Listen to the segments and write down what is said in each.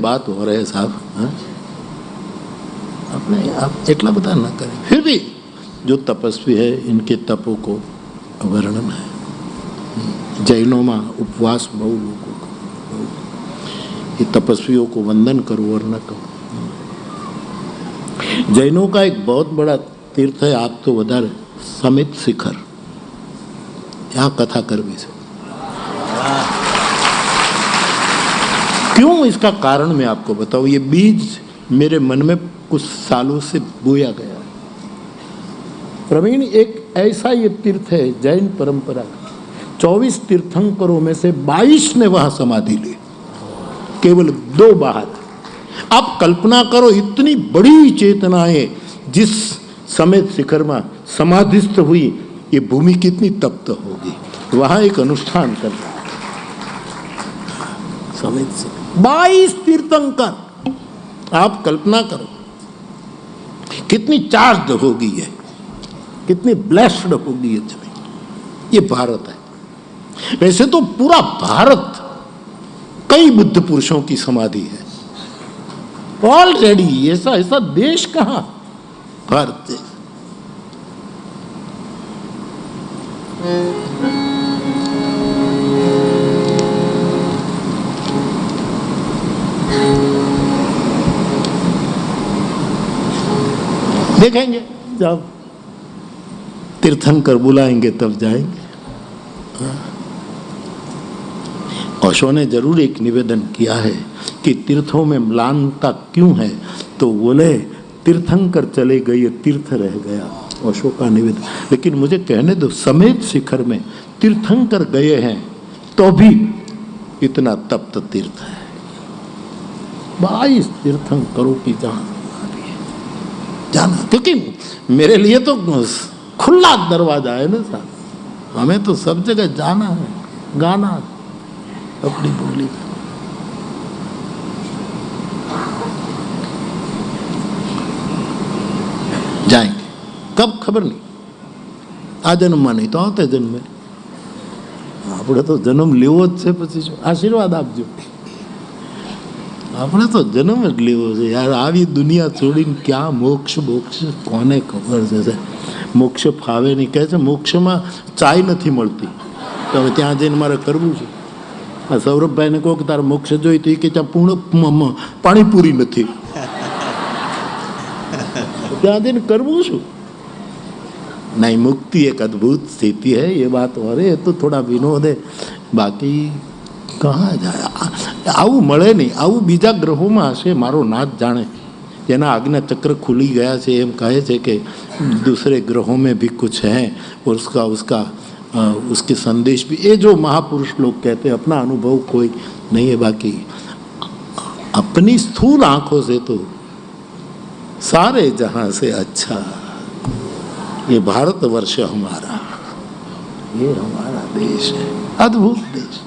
बात हो रहे साहब, अपने आप एकला बता ना करें। फिर भी जो तपस्वी है इनके तपों को वर्णन है। जैनों में उपवास बहु लोगों को, ये तपस्वियों को वंदन करो और न करो। जैनों का एक बहुत बड़ा तीर्थ है, आप तो बता रहे, समित शिखर, यहाँ कथा कर भी से। क्यों, इसका कारण मैं आपको बताऊं। ये बीज मेरे मन में कुछ सालों से बोया गया है। प्रवीण, एक ऐसा ये तीर्थ है जैन परंपरा का, 24 तीर्थंकरों में से 22 ने वहां समाधि ली, केवल 2 बाहर। आप कल्पना करो, इतनी बड़ी चेतनाएं जिस समय शिखर में समाधिस्थ हुई, ये भूमि कितनी तप्त होगी। वहां एक अनुष्ठान कर रहा है समय से 22 तीर्थंकर। आप कल्पना करो कितनी चार्ज होगी ये, कितनी ब्लेस्ड होगी ये जमीन। ये भारत है। वैसे तो पूरा भारत कई बुद्ध पुरुषों की समाधि है ऑलरेडी। ऐसा ऐसा देश कहां, भारत देश। देखेंगे जब तीर्थंकर बुलाएंगे तब जाएंगे। ओशो ने जरूर एक निवेदन किया है कि तीर्थों में म्लानता क्यों है, तो बोले तीर्थंकर चले गए तीर्थ रह गया, ओशो का निवेदन। लेकिन मुझे कहने दो, समेत शिखर में तीर्थंकर गए हैं तो भी इतना तप्त तीर्थ है। 22 तीर्थंकरों की जाना, क्योंकि मेरे लिए तो खुला दरवाजा है ना साहब, हमें तो सब जगह जाना है, गाना अपनी बोली। जाएंगे कब खबर नहीं, आ जन्म में नहीं तो આવતા જન્મે। આપણે તો જન્મ લેવો જ છે, પછી આશીર્વાદ આપજો। આપણે તો જન્મ જ લેવો છે યાર। આવી દુનિયા છોડીને ક્યાં મોક્ષ બોક્ષ કોને ખબર છે। મોક્ષ ફાવે નહીં, કહે છે મોક્ષમાં ચાય નથી મળતી, તો હવે ત્યાં જઈને મારે કરવું છે। આ સૌરભભાઈને કહો કે તારે મોક્ષ જોઈ, તો એ કે ત્યાં પૂર્ણ પાણીપુરી નથી, ત્યાં જઈને કરવું શું। नहीं, मुक्ति एक अद्भुत स्थिति है, ये बात और है, तो थोड़ा विनोद है, बाकी कहाँ जाए। આવું મળે નહીં, આવું બીજા ગ્રહોમાં હશે, મારો નાથ જાણે। જેના આજ્ઞા ચક્ર खुली गया છે, એમ કહે છે કે दूसरे ग्रहों में भी कुछ है और उसके संदेश भी, ये जो महापुरुष लोग कहते हैं, अपना अनुभव कोई नहीं है। बाकी अपनी स्थूल आंखों से तो सारे जहां से अच्छा ये भारतवर्ष हमारा, ये हमारा देश है, अद्भुत देश।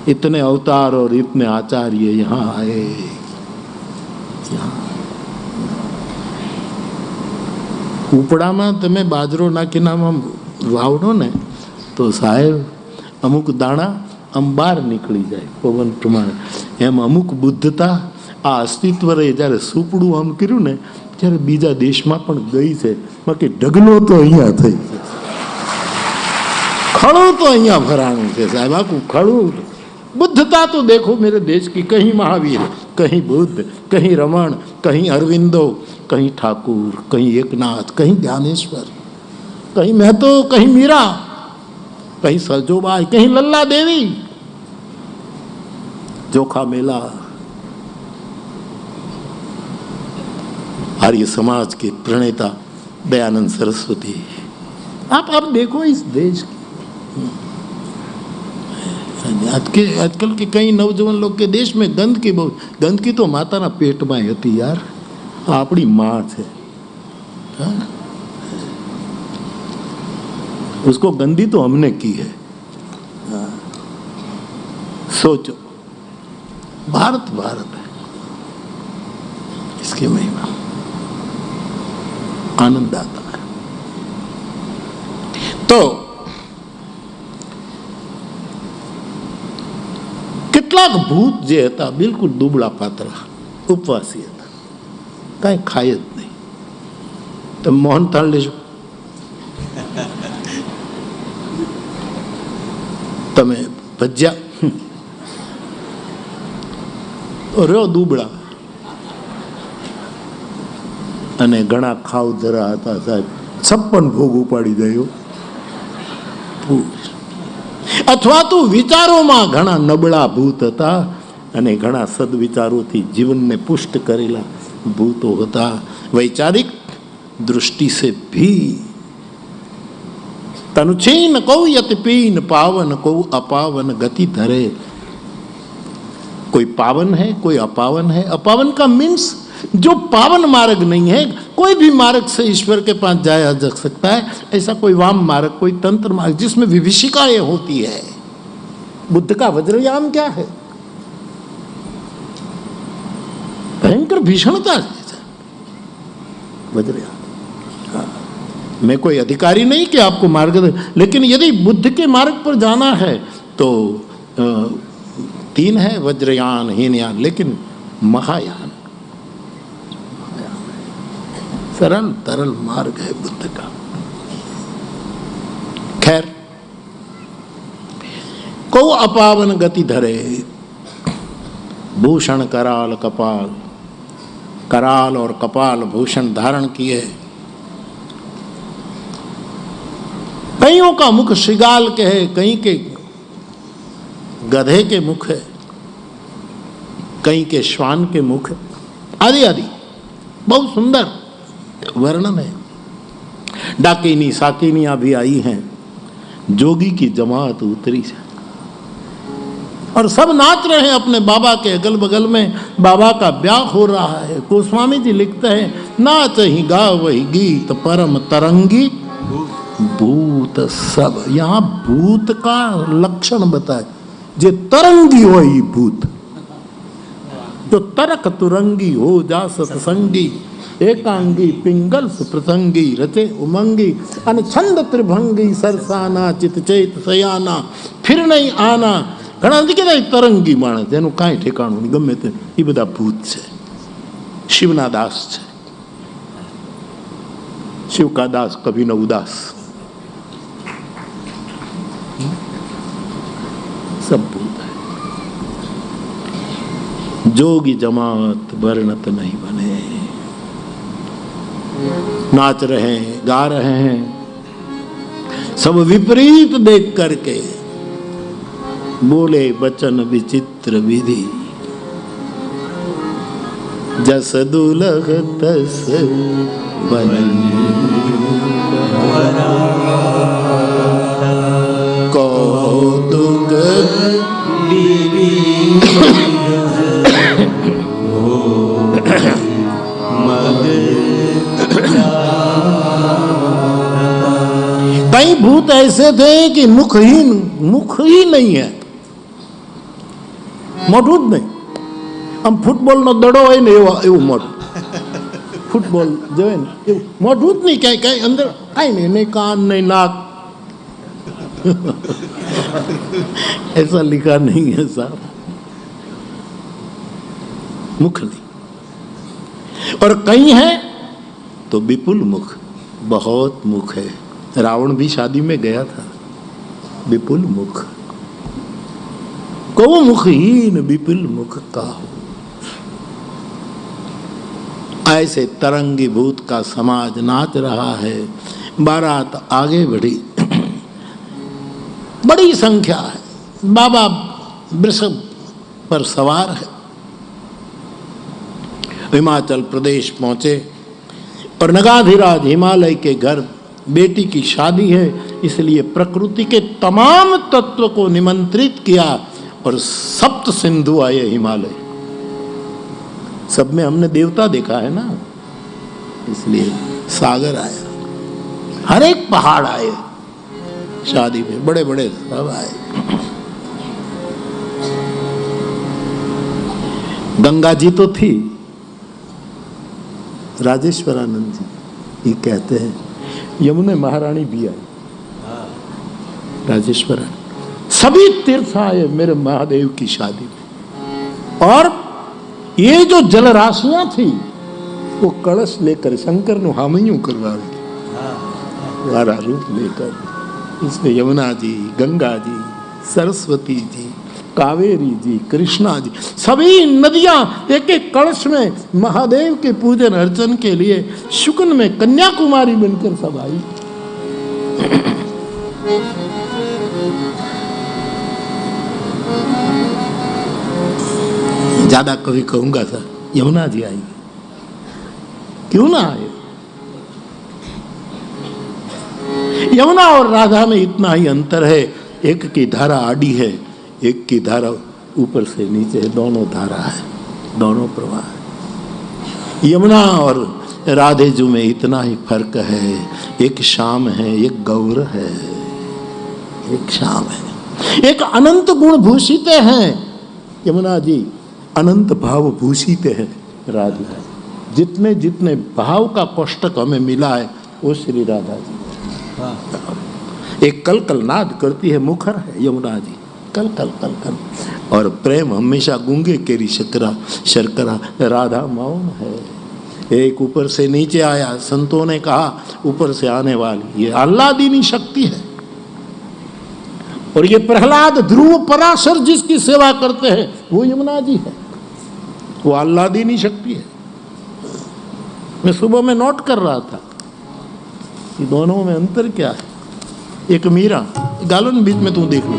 इतने अवतार और इतने आचार्य यहाँ आए। ઉપડામાં તમે બાજરો નાખીને આમ વાવડો ને તો સાહેબ અમુક દાણા આમ બહાર નીકળી જાય પવન પ્રમાણે। એમ અમુક બુદ્ધતા આ અસ્તિત્વ રહે, જ્યારે સુપડું આમ કર્યું ને ત્યારે બીજા દેશમાં પણ ગઈ છે, બાકી ઢગલો તો અહીંયા થઈ છે। ખડું તો અહીંયા ભરાણું છે સાહેબ, આખું ખડું। बुद्धता तो देखो मेरे देश की, कहीं महावीर, कहीं बुद्ध, कहीं रमण, कहीं अरविंदो, कहीं ठाकुर, कहीं एकनाथ, कहीं ज्ञानेश्वर, कहीं महतो, कहीं मीरा, कहीं सरजोबाई, कहीं लल्ला देवी, जोखा मेला। आर्य समाज के प्रणेता दयानंद सरस्वती। आप देखो इस देश की, आजकल के कई नौजवान लोग के देश में गंदगी बहुत, गंदगी तो माताना पेट में होती यार, अपनी माँ है, उसको गंदी तो हमने की है। सोचो, भारत भारत है, इसकी महिमा आनंद आता है। तो કેટલાક ભૂત જે હતા બિલકુલ દુબળા પાતળા ઉપવાસી હતા, કાંઈ ખાય જ નહીં. તમે મોહનથાળ લેજો, તમે ભજીયા, રહ્યો દુબળા. અને ઘણા ખાવ ધરા હતા સાહેબ, 56 ભોગ ઉપાડી ગયો. અથવા તો વિચારોમાં ઘણા નબળા ભૂત હતા અને ઘણા સદવિચારોથી જીવનને પુષ્ટ કરેલા ભૂતો હતા. વૈચારિક दृष्टि से भी तनुचीन को यतिपीन पावन को अपावन गति धरे. कोई पावन है, कोई अपावन है. अपावन का मीन्स जो पावन मार्ग नहीं है. कोई भी मार्ग से ईश्वर के पास जाया जा सकता है. ऐसा कोई वाम मार्ग, कोई तंत्र मार्ग जिसमें विभीषिकाएं होती है. बुद्ध का वज्रयान क्या है? भयंकर भीषणता है वज्रयान. मैं कोई अधिकारी नहीं कि आपको मार्गदर्शन, लेकिन यदि बुद्ध के मार्ग पर जाना है तो 3 है, वज्रयान, हीनयान, लेकिन महायान सरल तरल मार्ग है बुद्ध का. खैर, को अपावन गति धरे, भूषण कराल कपाल, कराल और कपाल भूषण धारण किए. कईयों का मुख श्रृगाल के है, कहीं के गधे के मुख है, कहीं के श्वान के मुख है, आदि आदि बहुत सुंदर वर्णन है. डाकिनी साकिनियां भी आई हैं. जोगी की जमात उतरी है और सब नाच रहे हैं अपने बाबा के अगल बगल में. बाबा का ब्याह हो रहा है. गोस्वामी जी लिखते हैं, नाच ही गा वही गीत परम तरंगी भूत सब. यहाँ भूत का लक्षण बताए, जे तरंगी हो ही भूत. जो तरक तुरंगी हो जा सतसंगी, एकांगी पिंगल सुप्रसंगी, रचे उमंगी, अनछंद त्रिभंगी, सरसाना चित चेत सयाना, फिर नहीं आना. ઘણા નથી કહેતા તરંગી માણસ, જેનું કાંઈ ઠેકાણું નહીં, ગમે તે, એ બધા ભૂત છે. શિવના દાસ છે. शिव का दास कभी न उदास. सब भूत है. जोगी जमात वर्णत नहीं बने. नाच रहे हैं, गा रहे हैं, सब विपरीत देख करके बोले बचन विचित्र विधि. जस दुलह तस बन कौतुक कई भूत ऐसे थे कि मुख ही नहीं है. મોઢું જ નહીં. આમ ફૂટબોલનો દડો હોય ને એવું મોઢું. ફૂટબોલ જોવે ને એવું મોઢું જ નહીં. કાંઈ અંદર કાંઈ નહીં, નહીં કાન નહીં नाक. ऐसा लिखा नहीं है साहब. मुख नहीं. और कई है तो विपुल मुख, बहुत मुख है. रावण भी शादी में गया था. विपुल मुख. को मुखहीन विपुल मुख का हो. ऐसे तरंगी भूत का समाज नाच रहा है. बारात आगे बढ़ी. बड़ी संख्या है. बाबा वृषभ पर सवार है. हिमाचल प्रदेश पहुंचे और नगाधिराज हिमालय के घर बेटी की शादी है, इसलिए प्रकृति के तमाम तत्व को निमंत्रित किया. और सप्त सिंधु आए हिमालय. सब में हमने देवता देखा है ना, इसलिए सागर आया. हर एक पहाड़ आए शादी में, बड़े बड़े सब आए. गंगा जी तो थी. राजेश्वरानंद जी ये कहते हैं यमुना महारानी भी आई. राजेश्वरानंद सभी तीर्थ आए मेरे महादेव की शादी में. और ये जो जलराशियां थी वो कलश लेकर शंकर नु हामयूं करवावी वारा रूप लेकर इसमें यमुना जी, गंगा जी, सरस्वती जी, कावेरी जी, कृष्णा जी, सभी नदियां एक एक कलश में महादेव के पूजन अर्चन के लिए शुक्न में कन्याकुमारी बनकर सब आई। ज्यादा कभी कहूंगा सर, यमुना जी आई, क्यों ना आए? यमुना और राधा में इतना ही अंतर है, एक की धारा आड़ी है, एक की धारा ऊपर से नीचे है, दोनों धारा है, दोनों प्रवाह है। यमुना और राधे जी में इतना ही फर्क है, एक श्याम है, एक गौर है, एक श्याम है, एक अनंत गुण भूषित हैं यमुना जी, अनंत भाव भूषित है राधा। जितने जितने भाव का कोष्टक हमें मिला है वो श्री राधा जी। एक कल कल नाद करती है, मुखर है यमुना जी, कल कल कल कल, और प्रेम हमेशा गूंगे केरी शर्करा राधा मौन है। एक ऊपर से नीचे आया, संतों ने कहा ऊपर से आने वाली ये आह्लादिनी शक्ति है, और ये प्रहलाद, ध्रुव, पराशर जिसकी सेवा करते हैं वो यमुना जी है, वो आह्लादिनी शक्ति है। मैं सुबह में नोट कर रहा था कि दोनों में अंतर क्या है। एक मीरा गालन बीच में तू देख लो,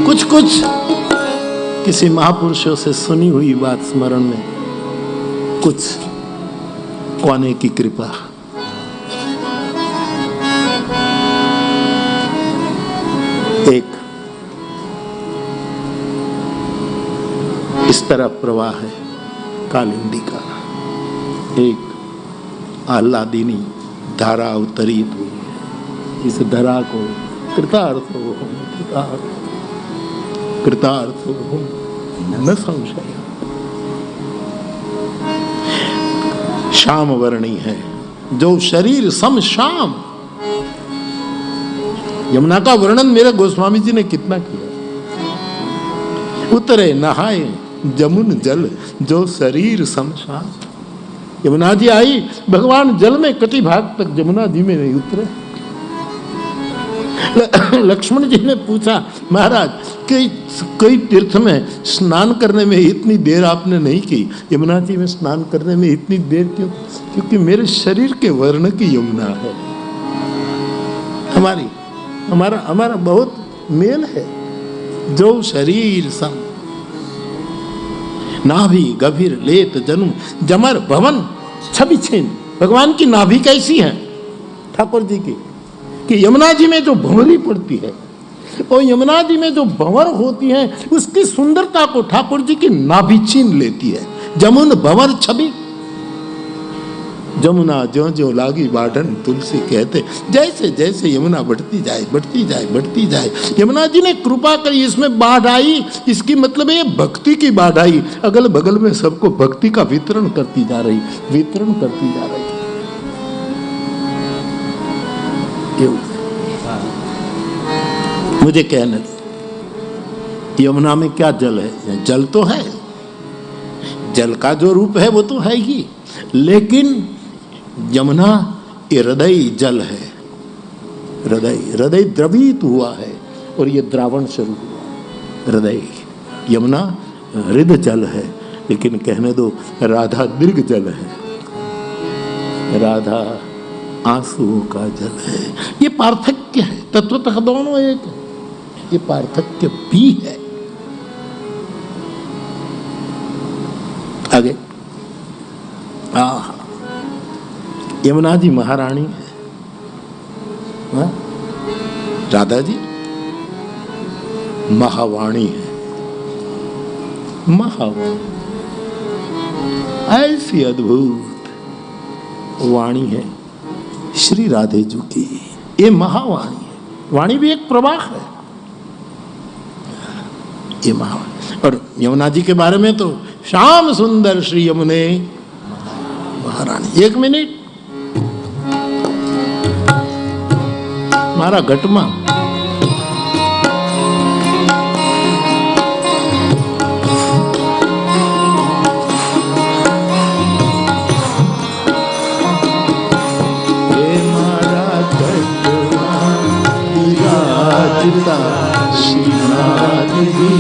कुछ कुछ किसी महापुरुषों से सुनी हुई बात स्मरण में, कुछ कोने की कृपा। एक इस तरह प्रवाह है कालिंदी का, एक आह्लादिनी धारा अवतरित हुई है। इस धारा को कृतार्थ हो, कृतार्थ हो न संशय। श्याम वर्णी है जो शरीर सम श्याम। यमुना का वर्णन मेरे गोस्वामी जी ने कितना किया। उतरे नहाए जमुन जल जो शरीर सम श्याम। यमुना जी आई, भगवान जल में कटी भाग तक जमुना जी में नहीं उतरे। लक्ष्मण जी ने पूछा, महाराज कई तीर्थ में स्नान करने में इतनी देर आपने नहीं की, यमुना जी में स्नान करने में इतनी देर क्यों? क्योंकि मेरे शरीर के वर्ण की यमुना है। हमारा बहुत मेल है। जो शरीर सम नाभि गभीर लेत जनु जमर भवन छवि छीन। भगवान की नाभि कैसी है ठाकुर जी की, कि यमुना जी में जो भंवरी पड़ती है और यमुना जी में जो भंवर होती है उसकी सुंदरता को ठाकुर जी की नाभि छीन लेती है। जमुन भंवर छवि। जमुना ज्यों ज्यों लागी बाढ़न तुलसी कहते, जैसे जैसे यमुना बढ़ती जाए बढ़ती जाए बढ़ती जाए। यमुना जी ने कृपा करी, इसमें बाढ़ आई, इसकी मतलब है भक्ति की बाढ़ आई। अगल बगल में सबको भक्ति का वितरण करती जा रही, वितरण करती जा रही। मुझे कहने दो, यमुना में क्या जल है? जल तो है, जल का जो रूप है वो तो है ही, लेकिन यमुना ये हृदय जल है। हृदय द्रवित हुआ है और ये द्रावण स्वरूप हुआ हृदय। यमुना हृदय जल है, लेकिन कहने दो राधा दीर्घ जल है, राधा आंसुओं का जल है। ये पार्थक्य है, तत्वतः दोनों एक है, ये पार्थक्य भी है। आगे यमुना जी महारानी है, राधा जी महावाणी है। महावाणी ऐसी अद्भुत वाणी है श्री राधे जी की। ये महावाणी है। वाणी भी एक प्रवाह है, ये महावाणी। और यमुना जी के बारे में तो श्याम सुंदर श्री यमुने महारानी। 1 मिनट मारा घटमा श्रीनाथ जी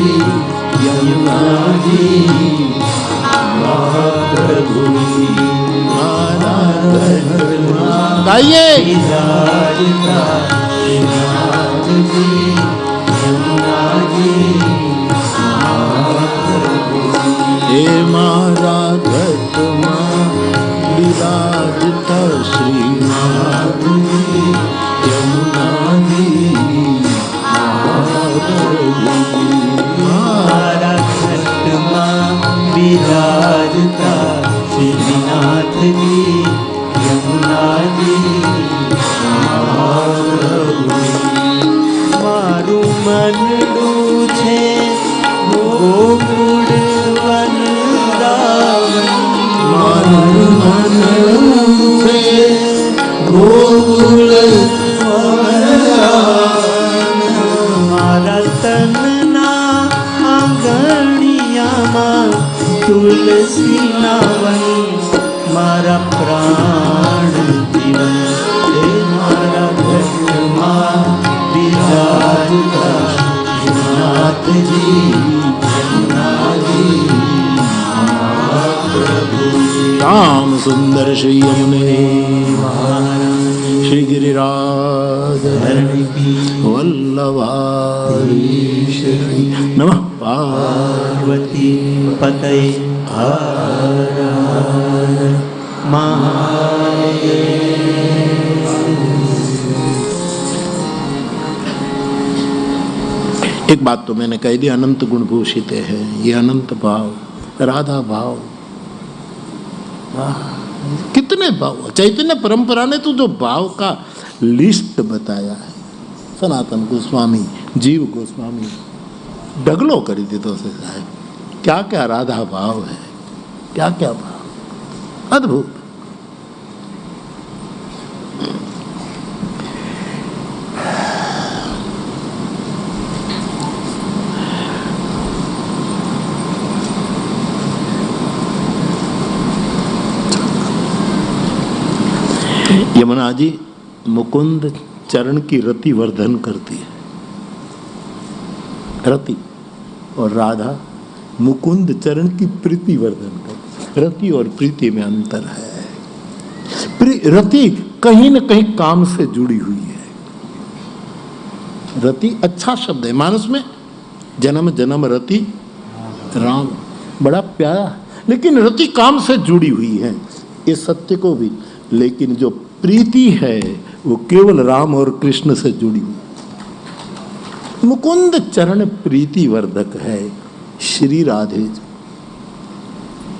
यमुना जी महाप्रभु गाइए। श्रीनाथ जी यमुना जी हे मारा घटमा विराजता श्रीनाथ जी यमुना जी मारा घटमा विराजता श्रीनाथ जी यमुना जी मारू मनडू छे गोकुल वृंदावन। मारू मनडू छे गोकुल मारा तनना आंगणियाમાં तुलसी नावन। मारा प्राण जीवन हे मारा घटमा विराजता श्रीनाथ जी यमुना जी महाप्रभु। श्याम सुंदर श्री यमुने श्री गिरिराज वल्लभाधीश्वरी नमः पार्वती पतये हर हर महादेव। एक बात तो मैंने कह दी, अनंत गुण भूषित है ये अनंत भाव, राधा भाव। कितने भाव चैतन्य परंपरा ने तो जो भाव का लिस्ट बताया है, सनातन गोस्वामी, जीव गोस्वामी ढगलो करी दीधो से साहब। क्या क्या राधा भाव है, क्या क्या भाव, अद्भुत। यमुना जी मुकुंद चरण की रति वर्धन करती है, रति, और राधा मुकुंद चरण की प्रीति वर्धन करती है। रति और प्रीति में अंतर है। रति कहीं न कहीं काम से जुड़ी हुई है। रति अच्छा शब्द है, मानस में जन्म जन्म रति राम, बड़ा प्यारा, लेकिन रति काम से जुड़ी हुई है, इस सत्य को भी। लेकिन जो प्रीति है वो केवल राम और कृष्ण से जुड़ी हुई। मुकुंद चरण प्रीति वर्धक है श्री राधे जी।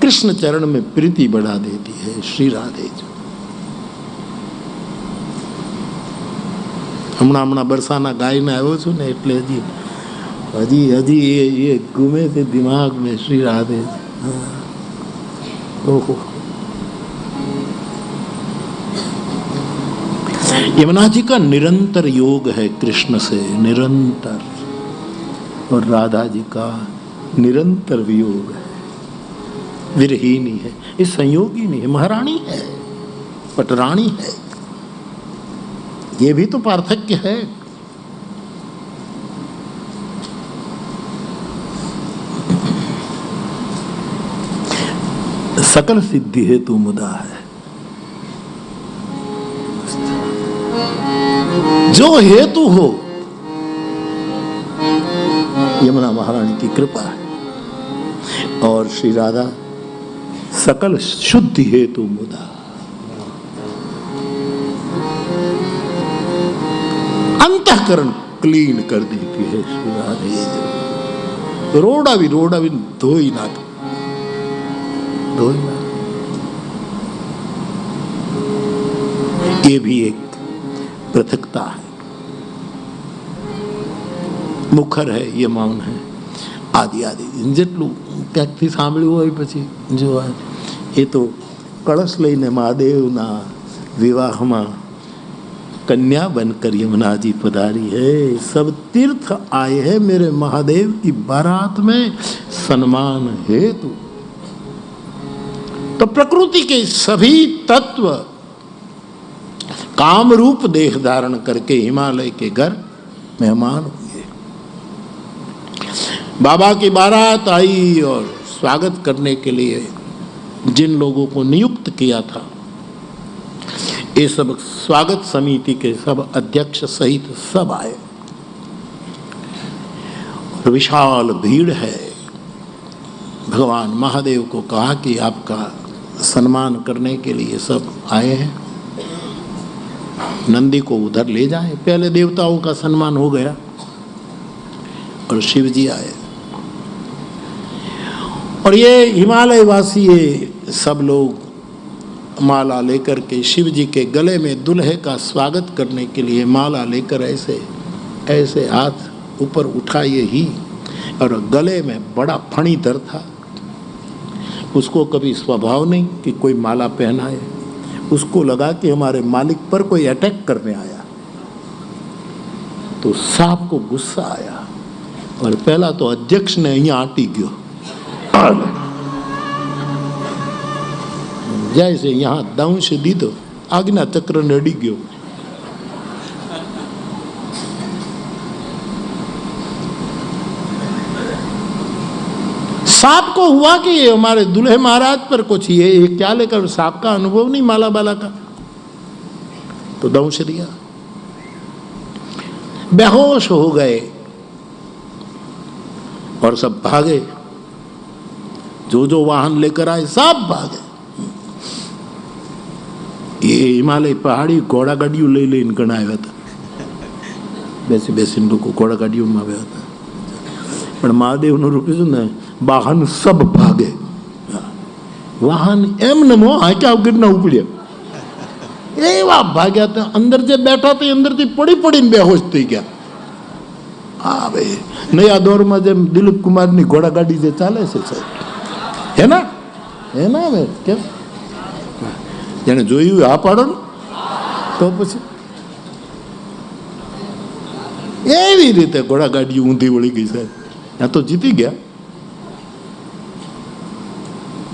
कृष्ण चरण में प्रीति बढ़ा देती है श्री राधे जी। हमણાં बरसाना गायने આવ્યો છું ને, એટલે હજી ये घूमे थे दिमाग में श्री राधे। ओहो, यमुना जी का निरंतर योग है कृष्ण से, निरंतर, और राधा जी का निरंतर वियोग है, विरहीनी है, ये संयोगी नहीं है, महारानी है, पटरानी है। ये भी तो पार्थक्य है। सकल सिद्धि हेतु मुदा है, जो हेतु हो यमुना महारानी की कृपा है। और श्री राधा सकल शुद्धि हेतु मुदा। अंतःकरण क्लीन कर देती है श्री राधे। रोड़ा भी धोई ना धोई ना। ये भी एक पृथकता है। मुखर है, ये मौन है, आदि आदि જેટલું ક્યાંકથી સાંભળ્યું હોય પછી જો એ તો કળશ લઈને મહાદેવના વિવાહમાં कन्या बनकर यमुना जी पधारी है। सब तीर्थ आए हैं मेरे महादेव की बारात में सम्मान हेतु। तो प्रकृति के सभी तत्व काम रूप देह धारण करके हिमालय के घर मेहमान हुए। बाबा की बारात आई और स्वागत करने के लिए जिन लोगों को नियुक्त किया था, ये सब स्वागत समिति के सब अध्यक्ष सहित सब आए। विशाल भीड़ है। भगवान महादेव को कहा कि आपका सम्मान करने के लिए सब आए हैं, नंदी को उधर ले जाए। पहले देवताओं का सम्मान हो गया और शिव जी आए और ये हिमालय वासी ये सब लोग माला लेकर के शिव जी के गले में दुल्हे का स्वागत करने के लिए माला लेकर ऐसे ऐसे हाथ ऊपर उठाए ही, और गले में बड़ा फणीधर था। उसको कभी स्वभाव नहीं कि कोई माला पहनाए। उसको लगा कि हमारे मालिक पर कोई अटैक करने आया। तो सांप को गुस्सा आया और पहला तो अध्यक्ष ने यहाँ आटी गयो, जैसे यहाँ दंश दीधो आज्ञा चक्र नडी गयो। सांप को हुआ कि ये हमारे दूल्हे महाराज पर कुछ ये क्या लेकर, सांप का अनुभव नहीं माला बाला का, तो दंश दिया। बेहोश हो गए और सब भागे। जो वाहन लेकर आए सब भागे। ये हिमालय पहाड़ी घोड़ा गाड़ियों ले लेन गण आया था। बेसी बेसी लोग घोड़ा गाड़ियों में आया था, पर महादेव ने रोक्યું ને વાહન सब भागे। वाहन एम नमो हाक्या वगैरह उपड़्या एवा भाग्या था। अंदर जे बैठा थे अंदर थी पड़ी पड़ी बेहोश थी गया। हाँ भाई नया दौर में जेम दिलीप कुमार नी घोड़ा गाड़ी जे चाले से है ना मैं क्या જેને જોયું આ પાડો ને તો પછી એવી રીતે ઘોડા ગાડી ઊંધી વળી ગઈ સાહેબ। આ તો જીતી ગયા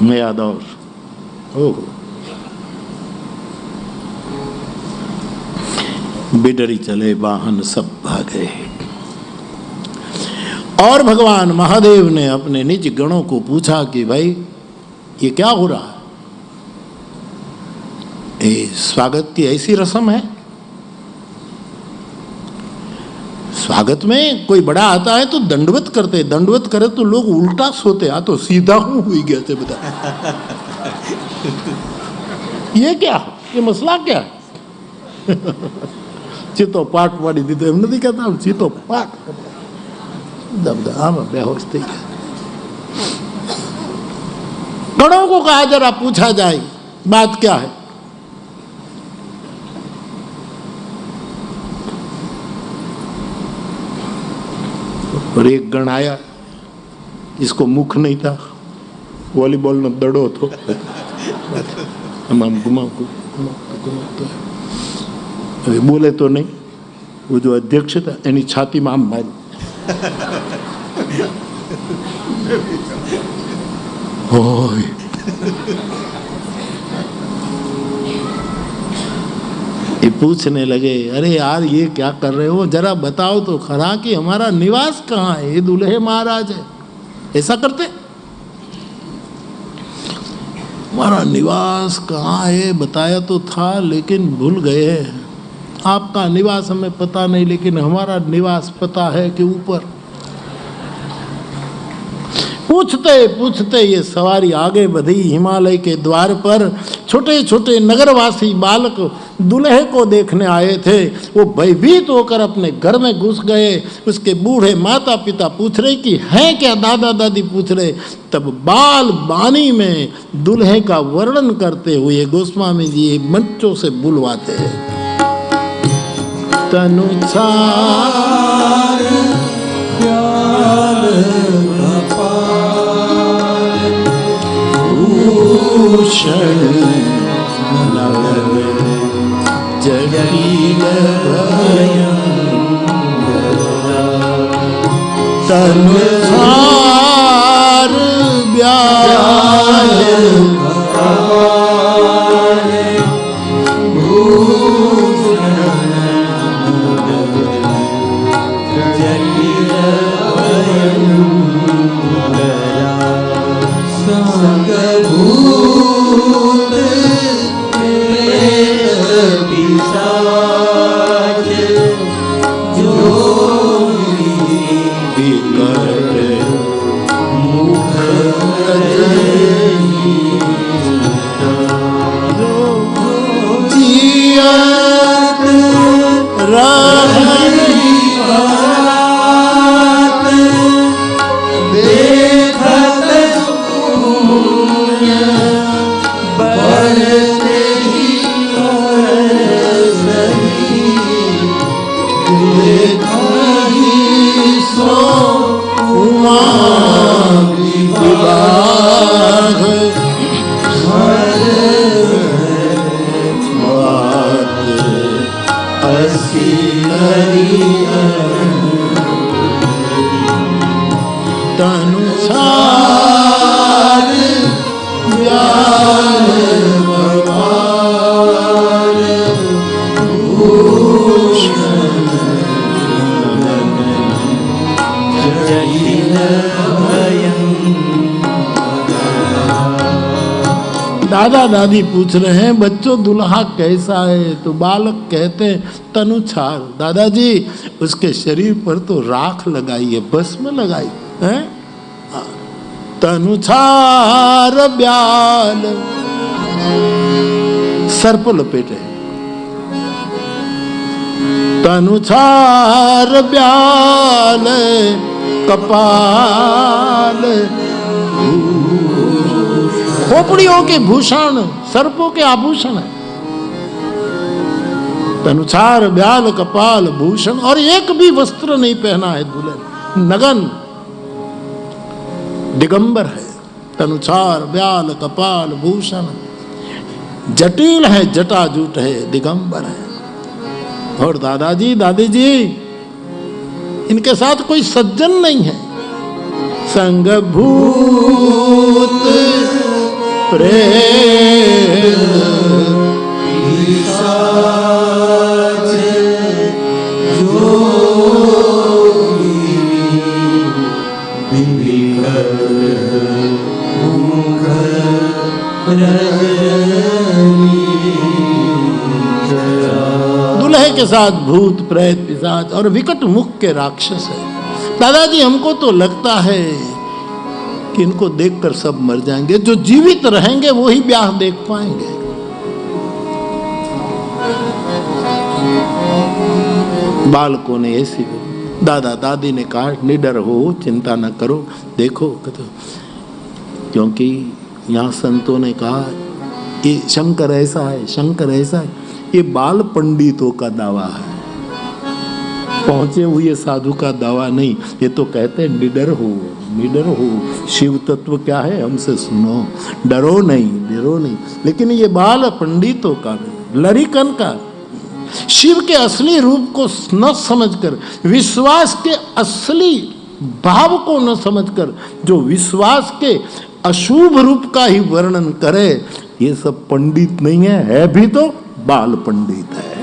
નયા દौर। ઓહો बिडरी चले वाहन सब भागे। और भगवान महादेव ने अपने निज गणों को पूछा कि भाई ये क्या हो रहा है? ये स्वागत की ऐसी रस्म है? स्वागत में कोई बड़ा आता है तो दंडवत करते, दंडवत करे तो लोग उल्टा सोते। आ तो सीधा हूं हुई गया थे बता। ये क्या, ये मसला क्या? चीतो पाठ वाड़ी दी तो एम नहीं कहता, चीतो पाठ दबदबा बेहोश थी गया। गणों को कहा जरा पूछा जाए बात क्या है। और एक गण आया जिसको मुख नहीं था, वॉलीबॉल में दड़ो तो हम घुमाओ अभी बोले तो नहीं। वो जो अध्यक्ष था एनी छाती में आम मारी। ये पूछने लगे, अरे यार ये क्या कर रहे हो, जरा बताओ तो खरा कि हमारा निवास कहाँ है? ये दूल्हे महाराज है, ऐसा करते? हमारा निवास कहाँ है बताया तो था लेकिन भूल गए। आपका निवास हमें पता नहीं, लेकिन हमारा निवास पता है कि ऊपर। पूछते पूछते ये सवारी आगे बढ़ी हिमालय के द्वार पर। छोटे छोटे नगरवासी बालक दूल्हे को देखने आए थे। वो भयभीत होकर अपने घर में घुस गए। उसके बूढ़े माता पिता पूछ रहे कि है क्या, दादा दादी पूछ रहे। तब बाल बानी में दूल्हे का वर्णन करते हुए गोस्वामी जी मंचों से बुलवाते हैं। तनुचार भूषण नगर जटिल तनुचार ब्याल दादा दादी पूछ रहे हैं बच्चों दुल्हा कैसा है, तो बालक कहते हैं तनुछार। दादाजी उसके शरीर पर तो राख लगाई है, भस्म लगाई है। तनुछार ब्याल सर्प लपेटे। तनुछार ब्याल कपाल खोपड़ियों के भूषण, सर्पों के आभूषण है। तनुछार ब्याल कपाल भूषण, और एक भी वस्त्र नहीं पहना है दुल्हन, नगन दिगंबर है। तनुछार ब्याल कपाल भूषण, जटिल है, जटाजूट है, दिगंबर है। और दादाजी दादी जी इनके साथ कोई सज्जन नहीं है। संग भूत प्रेम दूल्हे के साथ भूत प्रेत पिशाच और विकट मुख के राक्षस है। दादाजी हमको तो लगता है कि इनको देखकर सब मर जाएंगे, जो जीवित रहेंगे वो ही ब्याह देख पाएंगे। बालकों ने ऐसी, दादा दादी ने कहा निडर हो, चिंता न करो, देखो क्योंकि यहाँ संतों ने कहा ये शंकर ऐसा है, शंकर ऐसा है। ये बाल पंडितों का दावा है, पहुंचे हुए साधु का दावा नहीं। ये तो कहते हैं निडर हो, निडर हो, शिव तत्व क्या है हमसे सुनो, डरो नहीं, डरो नहीं। लेकिन ये बाल पंडितों का, लड़िकन का, शिव के असली रूप को न समझकर, विश्वास के असली भाव को न समझकर, जो विश्वास के अशुभ रूप का ही वर्णन करे, ये सब पंडित नहीं है भी तो बाल पंडित है।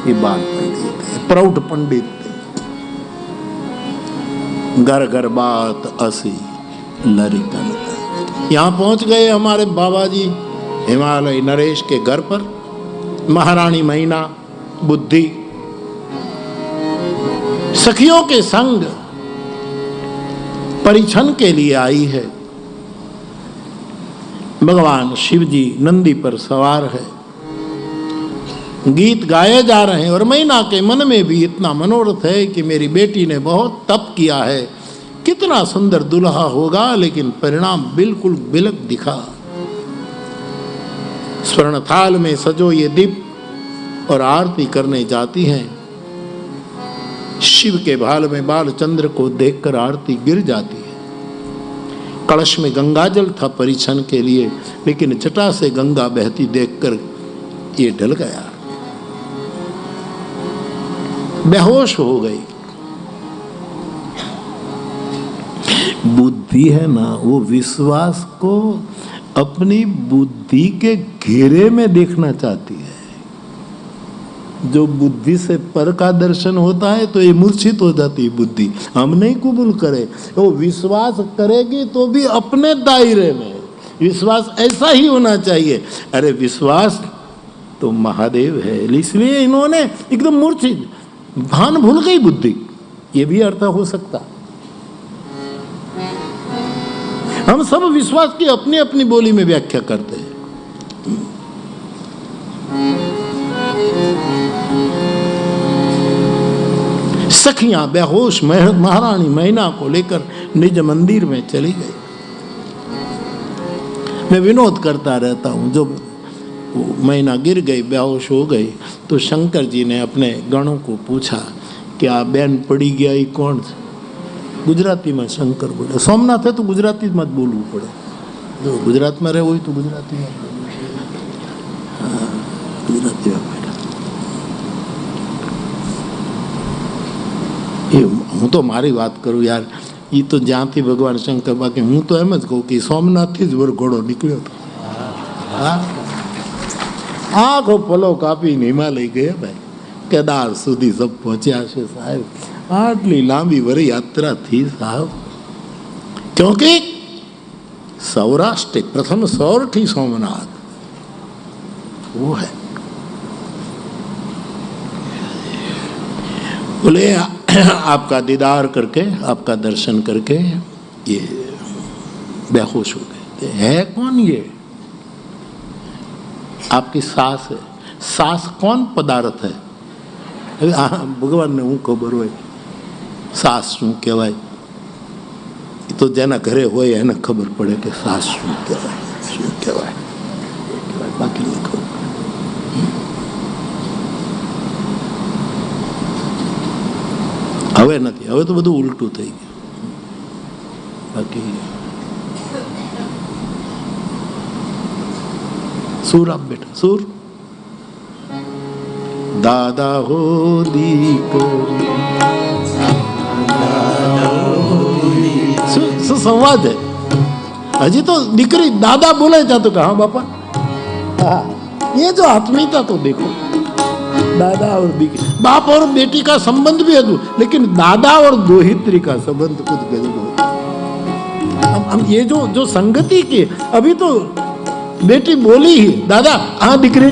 ये बाल पंडित है, प्रौढ़ पंडित नहीं। घर घर बात असी लरिकन। यहाँ पहुंच गए हमारे बाबा जी हिमालय नरेश के घर पर। महारानी मैना बुद्धि सखियों के संग परिछन के लिए आई है। भगवान शिव जी नंदी पर सवार है, गीत गाए जा रहे हैं और मैना के मन में भी इतना मनोरथ है कि मेरी बेटी ने बहुत तप किया है, कितना सुंदर दुल्हा होगा, लेकिन परिणाम बिल्कुल बिलक दिखा। स्वर्ण थाल में सजो ये दीप और आरती करने जाती हैं। शिव के भाल में बालचंद्र को देखकर आरती गिर जाती है। कलश में गंगाजल था परिछन के लिए, लेकिन जटा से गंगा बहती देखकर ये ढल गया, बेहोश हो गई। बुद्धि है ना, वो विश्वास को अपनी बुद्धि के घेरे में देखना चाहती है। जो बुद्धि से पर का दर्शन होता है तो ये मूर्छित हो जाती है बुद्धि, हम नहीं कबूल करे। वो विश्वास करेगी तो भी अपने दायरे में, विश्वास ऐसा ही होना चाहिए। अरे विश्वास तो महादेव है, इसलिए इन्होंने एकदम मूर्छित, भान भूल गई बुद्धि, ये भी अर्थ हो सकता। हम सब विश्वास की अपनी अपनी बोली में व्याख्या करते हैं। सखियां बेहोश महारानी मैना को लेकर निज मंदिर में चली गई। मैं विनोद करता रहता हूं, जो मैना गिर गई, बेहोश हो गई, तो शंकर जी ने अपने गणों को पूछा कि आ बैन पड़ी गया ये कौन से? गुजराती में शंकर बोले, सोमनाथ है तो गुजराती मत बोलવું પડે, जो गुजरात में रहे वही तो गुजराती में गुजराती में हूँ तो मारी बात करूँ यार, ये तो ज्यांથી भगवान शंकर, बाकी हूँ तो एम ज कहूँ कि सोमनाथ थी ज वरघोड़ो निकळ्यो तो आखो पलो कापीने हिमालय गया भाई, केदार सुधी सब पहुंच्या છે साहेब। आटली लांबी वरी यात्रा थी साहब, क्योंकि सौराष्ट्र प्रथम सौरठी सोमनाथ वो है। बोले आपका दीदार करके, आपका दर्शन करके ये बेहोश हो गए। है कौन ये? आपकी सास है। सास कौन पदार्थ है? भगवान ने हूँ खबर हो सास शू कहवाय, तो जेना घरे होय एने खबर पड़े कि सास शू कहवाय, बाकी नहीं खबर। હવે નથી, હવે તો બધું ઉલટું થઈ ગયું। બાકી सूर आप बेटा सूर दादा हो संवाद है। हजी तो दीकरी दादा बोले जा तो कहा बापा, हाँ ये जो आत्मीयता तो देखो, दादा और दीकरी, बाप और बेटी का संबंध भी अद्भुत, लेकिन दादा और दोहित्री का संबंध कुछ गजब होता। हम ये जो संगति की, अभी तो बेटी बोली ही दादा हाँ दीकरी,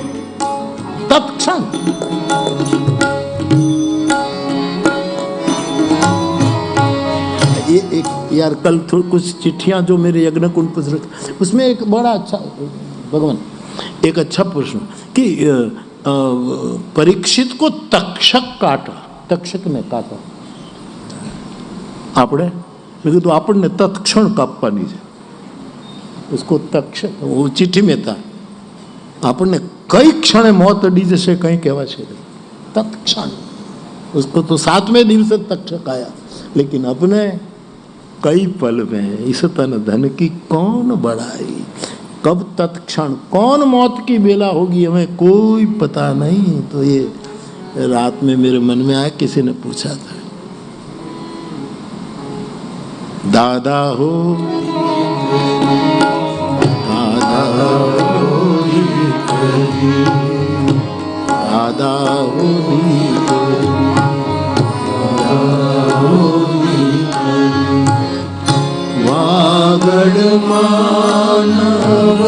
तत्क्षण ये एक यार कल कुछ चिट्ठियां जो मेरे यज्ञकुंड पुस्तक, उसमें एक बड़ा अच्छा भगवान एक अच्छा प्रश्न कि परीक्षित को तक्षक काटा, तक्षक ने काटा, आपने मैं तो आपने तत्क्षण कापवानी है उसको। तक्षक वो चिट्ठी में था, आपने कई क्षण मौत अडी जैसे कहीं कहवा छे तत्क्षण, उसको तो 7वें दिन से तक्षक आया, लेकिन अपने कई पल में इस तन धन की कौन बढ़ाई, कब तत्क्षण कौन मौत की बेला होगी हमें कोई पता नहीं। तो ये रात में मेरे मन में आया, किसी ने पूछा था दादा हो दादा हो वागड़ मानव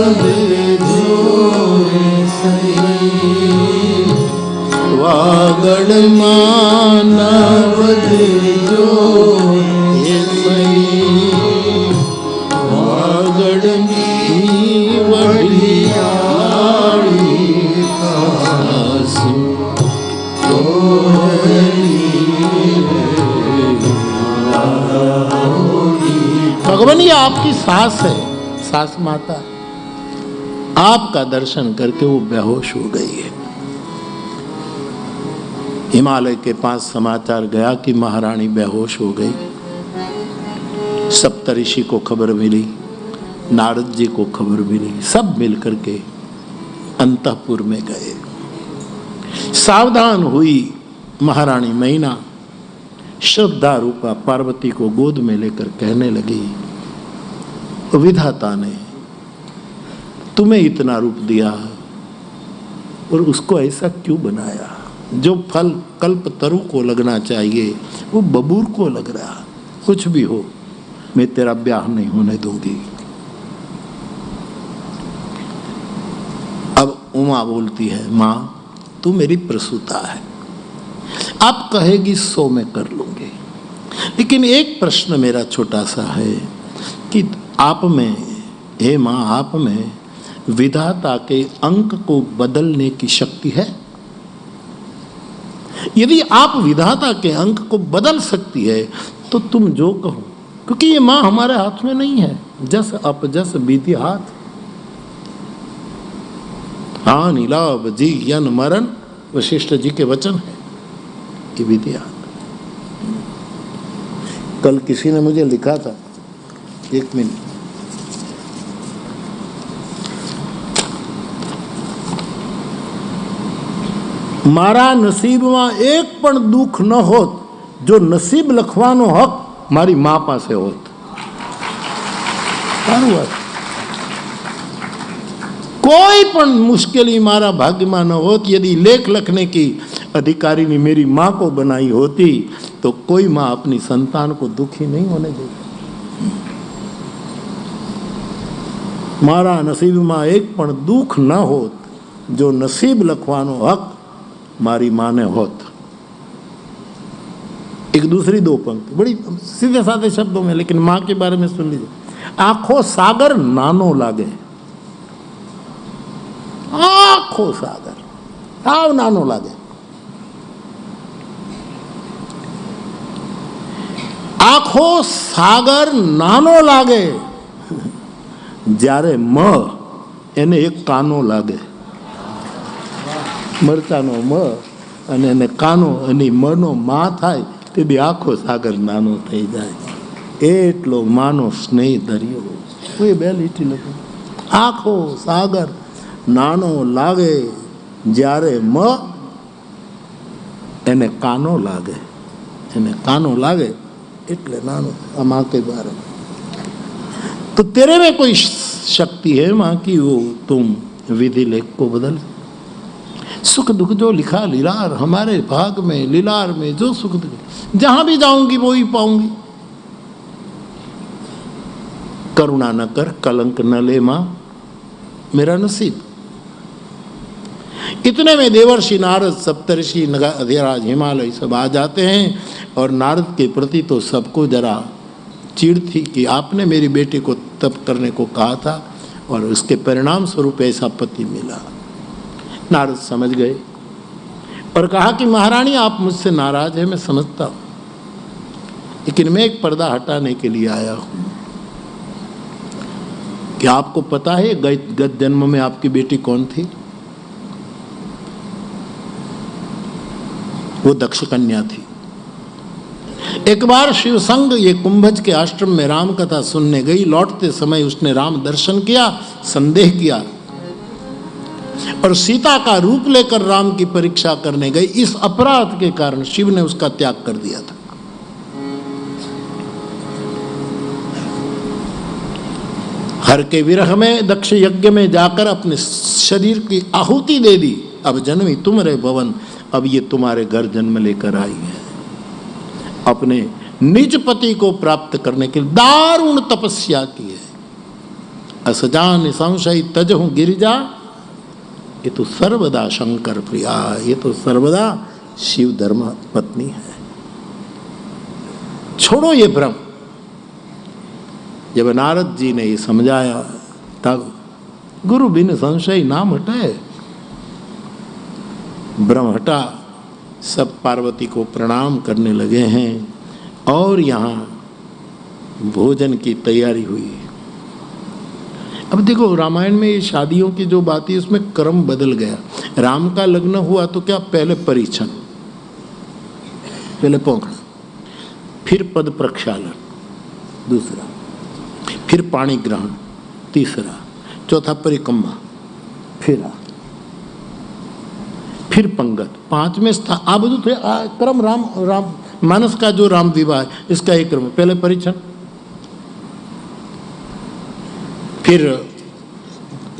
वागड़ मानव जो भगवान ये आपकी सास है, सास माता, आपका दर्शन करके वो बेहोश हो गई है। हिमालय के पास समाचार गया कि महारानी बेहोश हो गई। सप्तऋषि को खबर मिली, नारद जी को खबर मिली, सब मिलकर के अंतःपुर में गए। सावधान हुई महारानी मैना, श्रद्धा रूपा पार्वती को गोद में लेकर कहने लगी, विधाता ने तुम्हें इतना रूप दिया और उसको ऐसा क्यों बनाया? जो फल कल्प तरु को लगना चाहिए वो बबूर को लग रहा। कुछ भी हो, मैं तेरा ब्याह नहीं होने दूंगी। अब उमा बोलती है, मां तू मेरी प्रसूता है, आप कहेगी सो मैं कर लूंगी, लेकिन एक प्रश्न मेरा छोटा सा है कि आप में, हे मां, आप में विधाता के अंक को बदलने की शक्ति है? यदि आप विधाता के अंक को बदल सकती है तो तुम जो कहो, क्योंकि ये मां हमारे हाथ में नहीं है। जस अपजस बीती हाथ, हाँ नीलाभ जी यन मरण वशिष्ठ जी के वचन है, ये बीती हाथ। कल किसी ने मुझे लिखा था, एक मिनट, मारा नसीब में एक पण दुख न होत, जो नसीब लखवानो हक मारी मां पासे होत। कोई पण मुश्किल मारा भाग्य में न होत, यदि लेख लिखने की अधिकारी ने मेरी मां को बनाई होती तो कोई मां अपनी संतान को दुखी नहीं होने देती। मारा नसीब में एक पण दुख न होत, जो नसीब लखवानो हक मारी मां ने होत। एक दूसरी दो पंक्ति बड़ी सीधे साधे शब्दों में, लेकिन मां के बारे में सुन लीजिए। आंखों सागर नानो लागे, आंखों सागर साव नानो लागे। आंखों सागर नानो लागे, જ્યારે મ એને એક કાનો લાગે, મરચાનો મ અને એને કાનો અને મનો માં થાય તે બી આખો સાગર નાનો થઈ જાય, એટલો માનો સ્નેહ દરિયો। કોઈ બે લીટી લખો, આખો સાગર નાનો લાગે, જ્યારે મ એને કાનો લાગે, એને કાનો લાગે એટલે નાનો। આ माँ के बारे में तो तेरे में कोई शक्ति है माँ की, वो तुम विधि लेख को बदल। सुख दुख जो लिखा लीलार, हमारे भाग में लीलार में जो सुख दुख, जहां भी जाऊंगी वो ही पाऊंगी। करुणा न कर, कलंक न ले मां, मेरा नसीब। इतने में देवर्षि नारद, सप्तऋषि, अधिराज, हिमालय सब आ जाते हैं। और नारद के प्रति तो सबको जरा चिढ़ थी कि आपने मेरी बेटी को तप करने को कहा था और उसके परिणाम स्वरूप ऐसा पति मिला। नारद समझ गए और कहा कि महारानी आप मुझसे नाराज है, मैं समझता हूं, लेकिन मैं एक पर्दा हटाने के लिए आया हूं। क्या आपको पता है गत जन्म में आपकी बेटी कौन थी? वो दक्ष कन्या थी। एक बार शिव संग ये कुंभज के आश्रम में राम कथा सुनने गई। लौटते समय उसने राम दर्शन किया, संदेह किया और सीता का रूप लेकर राम की परीक्षा करने गई। इस अपराध के कारण शिव ने उसका त्याग कर दिया था। हर के विरह में दक्ष यज्ञ में जाकर अपने शरीर की आहुति दे दी। अब जन्मी तुम रे भवन, अब ये तुम्हारे घर जन्म लेकर आई है। अपने निज पति को प्राप्त करने के लिए दारुण तपस्या की है। असजान संशय तजहु गिरिजा, ये तो सर्वदा शंकर प्रिया, ये तो सर्वदा शिव धर्म पत्नी है। छोड़ो ये भ्रम। जब नारद जी ने ये समझाया तब गुरु बिन संशय नाम हटाए, भ्रम हटा। सब पार्वती को प्रणाम करने लगे हैं और यहाँ भोजन की तैयारी हुई। अब देखो रामायण में ये शादियों की जो बात है उसमें क्रम बदल गया। राम का लग्न हुआ तो क्या, पहले परिछन, पहले पोंखण, फिर पद प्रक्षालन दूसरा, फिर पाणी ग्रहण तीसरा, चौथा परिक्रमा, फिर पंगत, पांचवें स्थान। आ બધું क्रम राम मानस का जो राम विवाह है इसका एक क्रम, पहले परिछन, फिर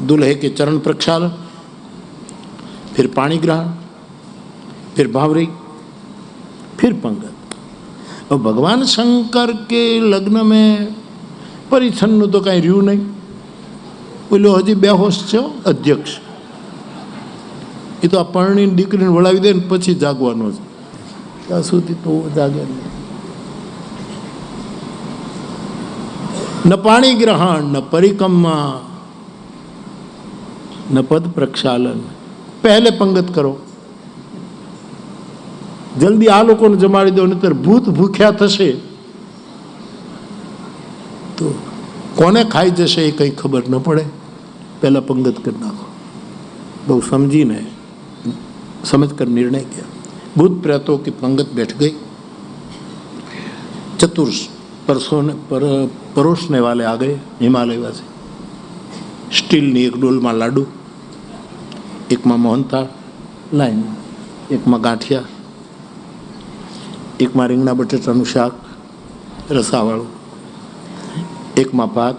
दूल्हे के चरण प्रक्षालन, फिर पाणी ग्रहण, फिर भावरी, फिर पंगत। और भगवान शंकर के लग्न में परिछन तो कहीं રહ્યું नहीं। बोलो हजी बेहोश छो अध्यक्ष, ये तो आ परणी दीकरी वळावी दे ने पछी जागवानो छे, ત્યાં સુધી તો જાગે નહીં। न पाणी ग्रहण, न परिक्रमा, न पद प्रक्षालन, पहले पंगत करो, जल्दी आ लोकोने जमाड़ी दो, नहीतर भूत भूख्या थशे तो कोने खाई जशे ये कई खबर न पड़े। पहला पंगत कर नाखो। बहुत समझीने समझकर निर्णय किया। भूत प्रेतों की पंगत बैठ गई। चतुर परोसने वाले आ गए हिमालयवासी। स्टीलनी एक डोलમાં લાડુ, એકમાં મોહનથાળ લાઈન, એકમાં ગાંઠિયા, એકમાં રીંગણા બટેટાનું શાક રસાવાળું, એકમાં ભાત,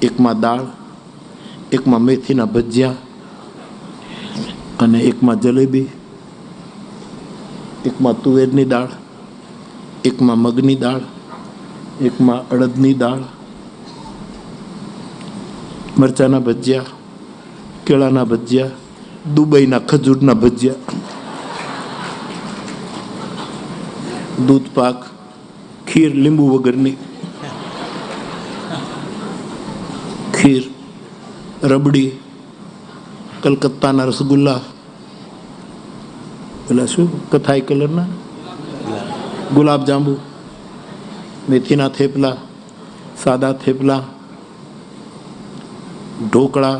એકમાં દાળ, એકમાં મેથીના ભજીયા અને એકમાં જલેબી, એકમાં તુવેરની દાળ, એકમાં મગની દાળ, એકમાં અડદની દાળ, મરચાના ભજીયા, કેળાના ભજીયા, દુબઈના ખજૂરના ભજીયા, દૂધ પાક, ખીર લીંબુ વગરની ખીર, રબડી, કલકત્તાના રસગુલ્લા, પેલા શું કથાઈ કલરના ગુલાબ જાંબુ, મેથીના થેપલા, સાદા થેપલા, ઢોકળા,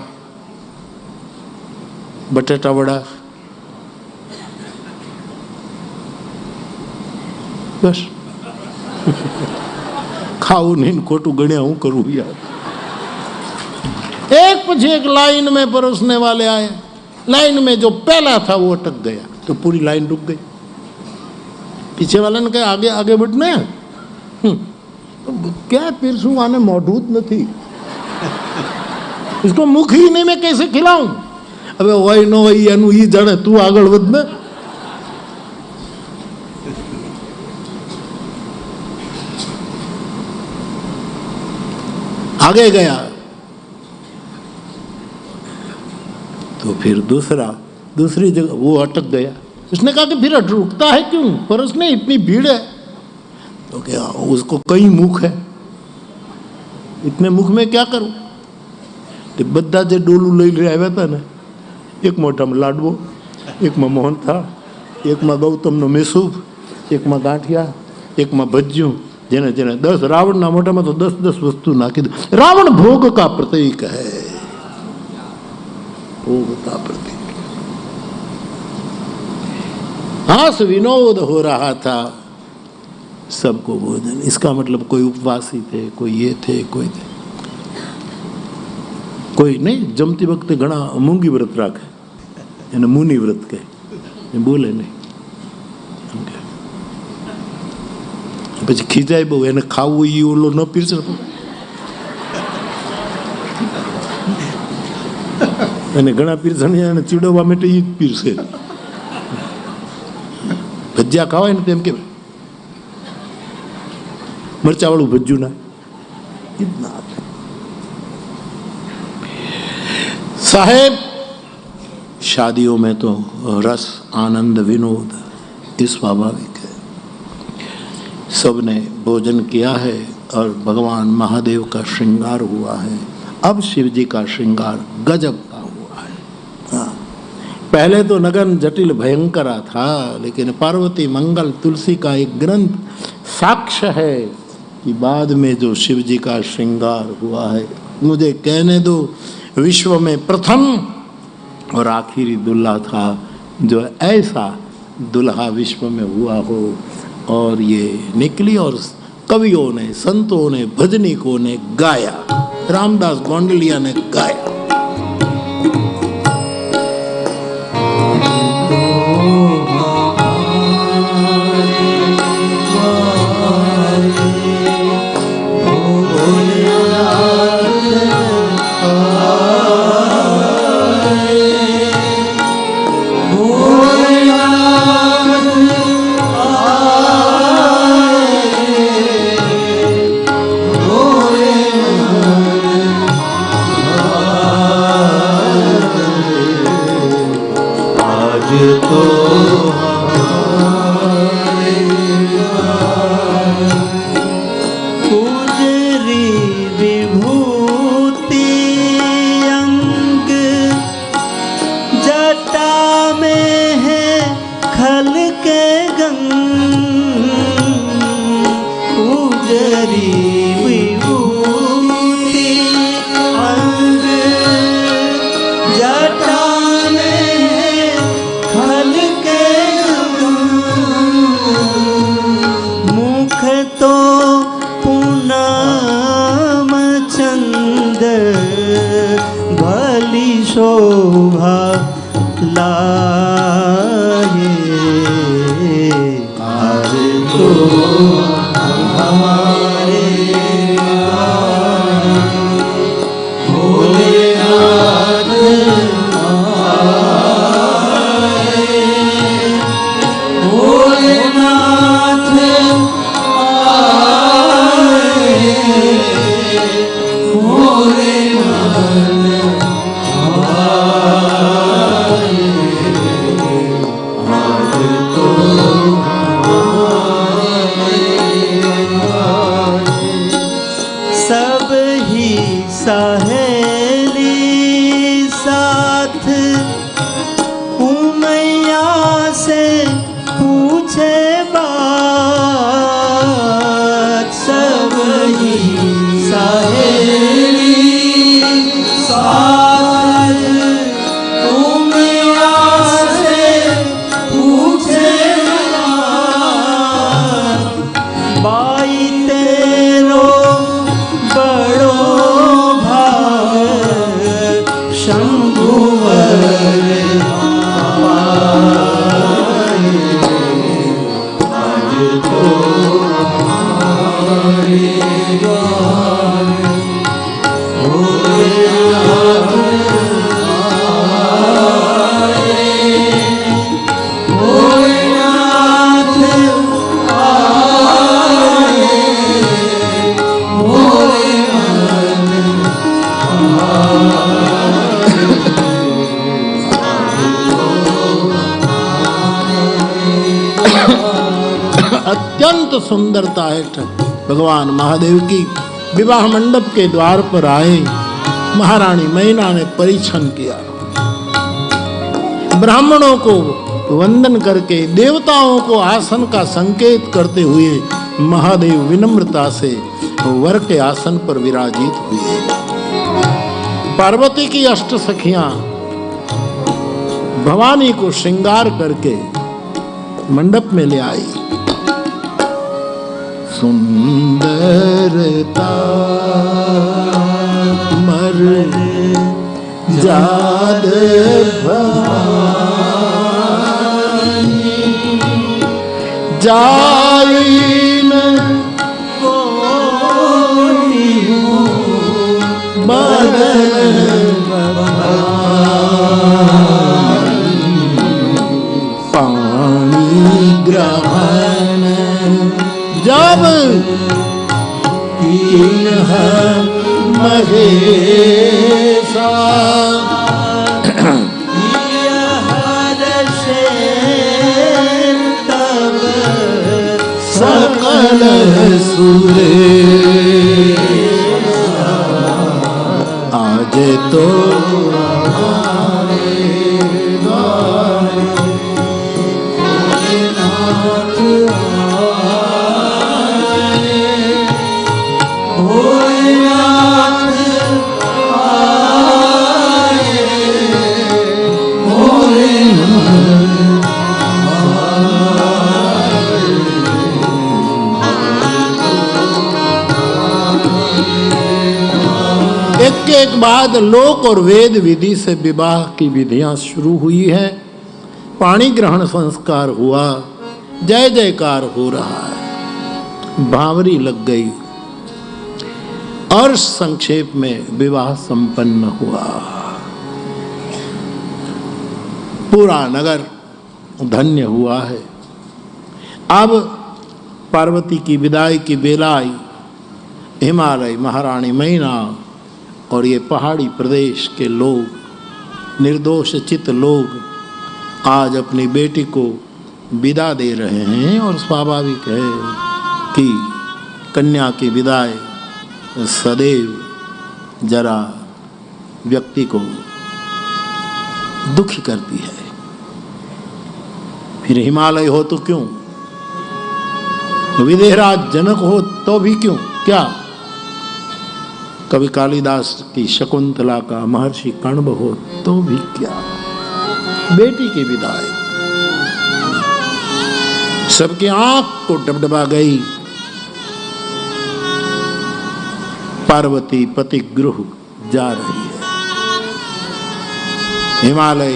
બટેટા વડા, બસ ખાવું નહીં, ખોટું ગણ્યા હું કરું યાર। एक पीछे एक लाइन में परोसने वाले आए। लाइन में जो पहला था वो अटक गया तो पूरी लाइन रुक गई। पीछे वाले ने कहा आगे आगे बढ़ने, क्या पीरसू आने मौजूद नहीं, इसको मुख ही नहीं, मैं कैसे खिलाऊं। अबे वही नो वही एनु ही जड़े, तू आगळ वध ने। आगे गया तो फिर दूसरी जगह वो अटक गया। उसने कहा कि फिर रुकता है क्यों, पर उसने इतनी भीड़ है तो क्या उसको कई मुख है, इतने मुख में क्या करूं। तो बद्दा जे डोलू लई આવ્યા હતા ને, એક મોઢામાં લાડવો, એકમાં મોહનથાળ, એકમાં ગૌતમનો મેસૂબ, એકમાં ગાંઠિયા, એકમાં ભજીયું, જેને જેને 10 રાવણના મોઢામાં તો 10 વસ્તુ નાખી દે। रावण भोग का प्रतीक है, भोग का प्रतीक। हास विनोद हो रहा था, सबको भोजन। इसका मतलब कोई उपवासी थे, कोई ये थे, कोई थे, कोई नहीं। जमती वक्त घना मूंगी व्रत राखे, એને મુનિ વ્રત કહે, એ બોલે નહીં। પછી ખીજાય બહુ, એને ખાવું એ ઓલો ન પીરસે, અને ઘણા પીરસણી એને ચીડવવા માટે એ જ પીરસે। ભજીયા ખાવાય ને તેમ કે મરચાવાળું ભજ્યું ના, એ જ ના આપે। साहेब शादियों में तो रस आनंद विनोद ये स्वाभाविक है। सबने भोजन किया है और भगवान महादेव का श्रृंगार हुआ है। अब शिव जी का श्रृंगार गजब का हुआ है। हाँ, पहले तो नगन जटिल भयंकर था, लेकिन पार्वती मंगल तुलसी का एक ग्रंथ साक्ष्य है कि बाद में जो शिव जी का श्रृंगार हुआ है, मुझे कहने दो, विश्व में प्रथम और आखिरी दुल्हा था जो ऐसा दुल्हा विश्व में हुआ हो। और ये निकली और कवियों ने, संतों ने, भजनिकों ने गाया, रामदास गोंडलिया ने गाया। शोभा लाए आज तो हमारे भोलेनाथ आए, भोलेनाथ आए, भोलेनाथ सब ही सहेली साथ उमैया से पूछे बात, सब ही सहेली साथ उमैया से पूछे बात, बाई तेरो बड़ो भाग शंभुवर पाए, आज तो हमारे द्वार भोलेनाथ आए, भोलेनाथ आए, अत्यंत सुंदरता है भगवान महादेव की। विवाह मंडप के द्वार पर आए, महारानी मैना ने परिछन किया, ब्राह्मणों को वंदन करके देवताओं को आसन का संकेत करते हुए महादेव विनम्रता से वर के आसन पर विराजित हुए। पार्वती की अष्ट सखियां भवानी को श्रृंगार करके मंडप में ले आई। सुंदरता मर जाद भवानी जाइन कोटि बदन पानी ग्रहण जब कीन्ह महेशा तब सकल सुरे आज तो हमारे द्वार भोलेनाथ आए, होए नाथ आए, होए एक के एक बाद लोक और वेद विधि से विवाह की विधियां शुरू हुई है। पाणी ग्रहण संस्कार हुआ, जय जयकार हो रहा है, भावरी लग गई और संक्षेप में विवाह संपन्न हुआ। पूरा नगर धन्य हुआ है। अब पार्वती की विदाई की बेला आई। हिमालय, महारानी मैना और ये पहाड़ी प्रदेश के लोग, निर्दोष चित्त लोग आज अपनी बेटी को विदा दे रहे हैं। और स्वाभाविक है कि कन्या की विदाई सदैव जरा व्यक्ति को दुखी करती है। फिर हिमालय हो तो क्यों, विदेहराज जनक हो तो भी क्यों, क्या कवि कालिदास की शकुंतला का महर्षि कण्व हो तो भी क्या। बेटी की विदाई सबकी आंख को डबडबा गई। पार्वती पति गृह जा रही है। हिमालय,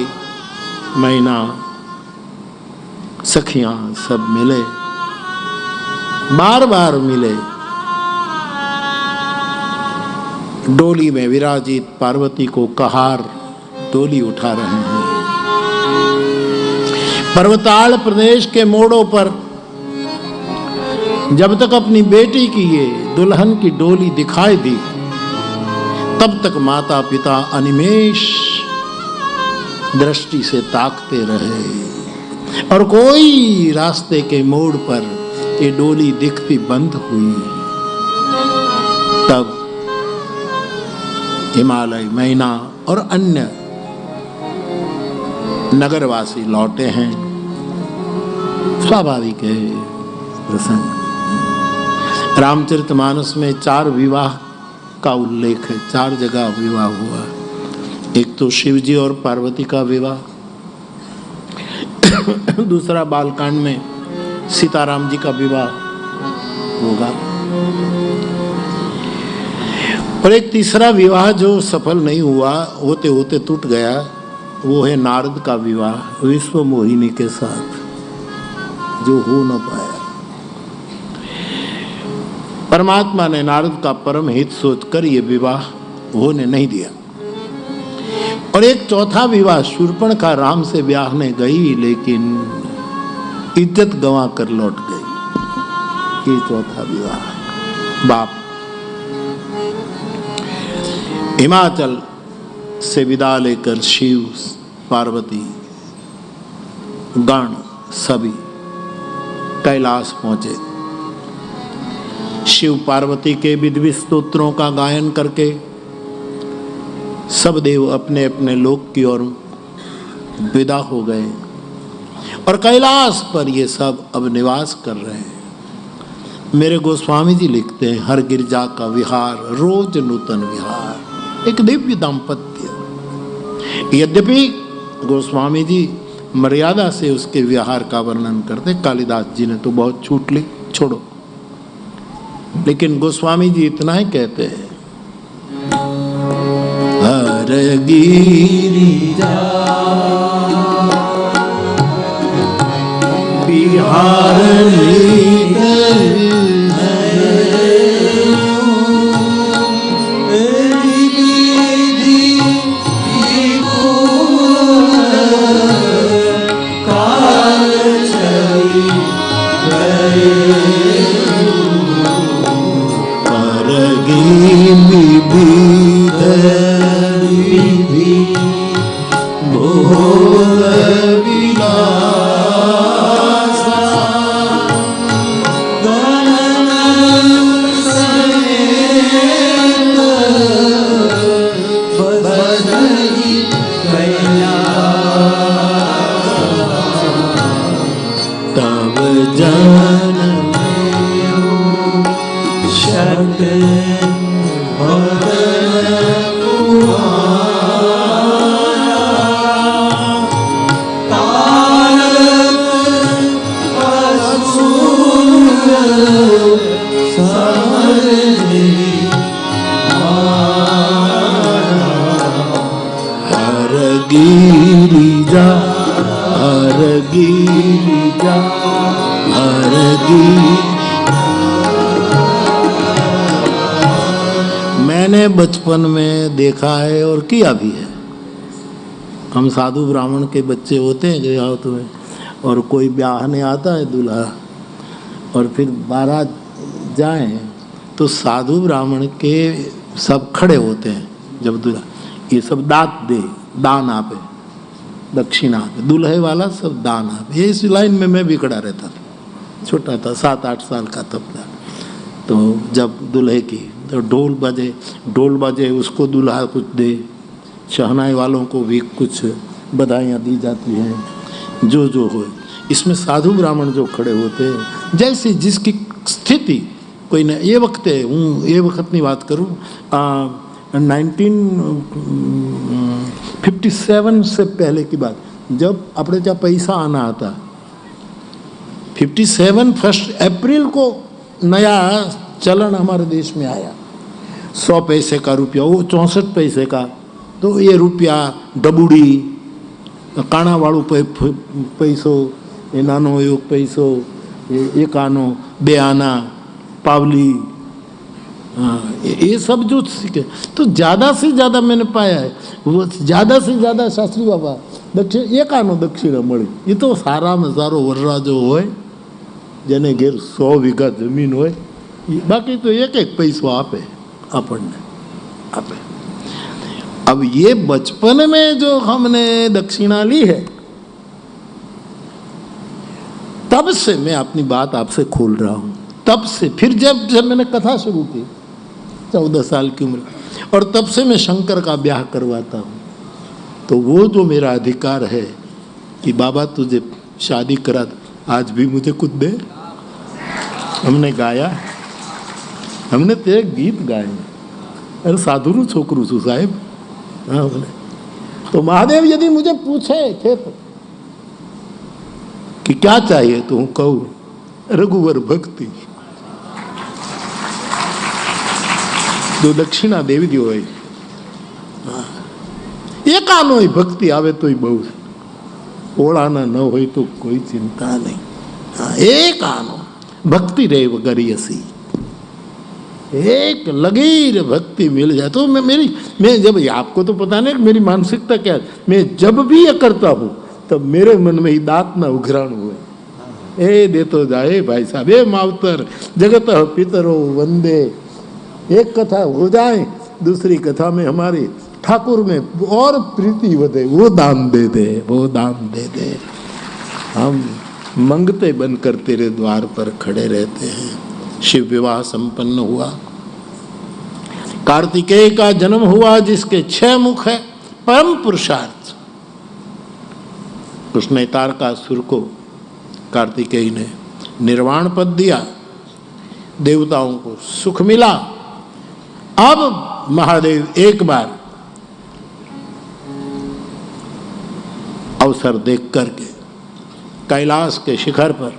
मैना, सखियां सब मिले, बार बार मिले। डोली में विराजित पार्वती को कहार डोली उठा रहे हैं। पर्वताल प्रदेश के मोड़ों पर जब तक अपनी बेटी की ये दुल्हन की डोली दिखाई दी, तब तक माता पिता अनिमेष दृष्टि से ताकते रहे। और कोई रास्ते के मोड़ पर ये डोली दिखती बंद हुई। तब हिमालय, मैना और अन्य नगरवासी लौटे हैं। स्वाभाविक है प्रसंग। रामचरितमानस में 4 विवाह का उल्लेख है, 4 जगह विवाह हुआ। एक तो शिवजी और पार्वती का विवाह, दूसरा बालकांड में सीताराम जी का विवाह होगा, और एक तीसरा विवाह जो सफल नहीं हुआ, होते होते टूट गया, वो है नारद का विवाह विश्व मोहिनी के साथ, जो हो न पाया। परमात्मा ने नारद का परम हित सोचकर ये विवाह होने नहीं दिया। और एक चौथा विवाह शूर्पणखा राम से ब्याहने गई, लेकिन इज्जत गंवा कर लौट गई। ये चौथा विवाह। बाप हिमाचल से विदा लेकर शिव, पार्वती, गण सभी कैलाश पहुंचे। शिव पार्वती के विधि स्तोत्रों का गायन करके सब देव अपने अपने लोक की ओर विदा हो गए, और कैलाश पर ये सब अब निवास कर रहे हैं। मेरे गोस्वामी जी लिखते हैं, हर गिरजा का विहार रोज नूतन विहार, एक दिव्य दाम्पत्य। यद्यपि गोस्वामी जी मर्यादा से उसके विहार का वर्णन करते, कालिदास जी ने तो बहुत छूट ली, छोड़ो। लेकिन गोस्वामी जी इतना ही कहते हैं, हर गिरिजा बिहार जन शक्ति मैंने बचपन में देखा है और किया भी है। हम साधु ब्राह्मण के बच्चे होते हैं गृहस्थ में, और कोई ब्याहने आता है दूल्हा, और फिर बारात जाएं तो साधु ब्राह्मण के सब खड़े होते हैं। जब दूल्हा ये सब दान आपे, दक्षिणा आपे, दूल्हे वाला सब दान आपे। ये इस लाइन में मैं भी खड़ा रहता था, छोटा था, 7-8 साल का तब था। तो जब दूल्हे की तो ढोल बजे उसको दूल्हा कुछ दे, शहनाई वालों को भी कुछ बधाइयाँ दी जाती हैं, जो हो। इसमें साधु ब्राह्मण जो खड़े होते हैं, जैसे जिसकी स्थिति कोई न, ये वक्त है, ये वक्त नहीं बात करूँ, 1957 से पहले की बात, जब अपने जहाँ पैसा आना आता, 57 1 अप्रैल को नया चलन हमारे देश में आया। 100 पैसे का रुपया, वो 64 पैसे का, तो ये रुपया डबुड़ी, काणा वालू पैसो, ये नानो एक पैसो, एक आनो, 2 आना, पावली, ये सब जो सीखे। तो ज़्यादा से ज़्यादा मैंने पाया है, वो ज़्यादा से ज़्यादा शास्त्री बाबा दक्षिण 1 आनो दक्षिणा मળી। ये तो सारा में सारो वर्रा जो होय, जेने घेर 100 वीघा जमीन होय, बाकी तो 1-1 पैसो आपे આપણને आपे। अब ये बचपन में जो हमने दक्षिणा ली है, तब से मैं अपनी बात आपसे खोल रहा हूँ। तब से फिर जब मैंने कथा शुरू की 14 साल की उम्र, और तब से मैं शंकर का ब्याह करवाता हूँ। तो वो जो मेरा अधिकार है कि बाबा तुझे शादी करा, आज भी मुझे कुछ दे। हमने गाया, हमने तेरे गीत गाए। अरे साधुनु छोकरू छू साहेब। हाँ बोले, तो महादेव यदि मुझे पूछे खेत कि क्या चाहिए तो हूँ कहूँ रघुवर भक्ति, जो दक्षिणा देवी दी हो। एक आनो ही भक्ति आवे तो ही बहु, ओळाना न हो तो कोई चिंता नहीं। हाँ, एक आनो भक्ति रे वगरियसी, एक लगीर भक्ति मिल जाए तो मैं जब, आपको तो पता नहीं मेरी मानसिकता क्या है, मैं जब भी ये करता हूँ तब मेरे मन में ही दांत ना उघराण हुए। ए दे तो जाए भाई साहब, ए मावतर जगत पितरो वंदे। एक कथा हो जाए, दूसरी कथा में हमारी ठाकुर में और प्रीति बढ़े, वो दान दे दे, वो दान दे दे। हम मंगते बनकर तेरे द्वार पर खड़े रहते हैं। शिव विवाह संपन्न हुआ, कार्तिकेय का जन्म हुआ, जिसके 6 मुख है, परम पुरुषार्थ। कृष्ण तारकासुर को कार्तिकेय ने निर्वाण पद दिया, देवताओं को सुख मिला। अब महादेव एक बार अवसर देख करके कैलाश के शिखर पर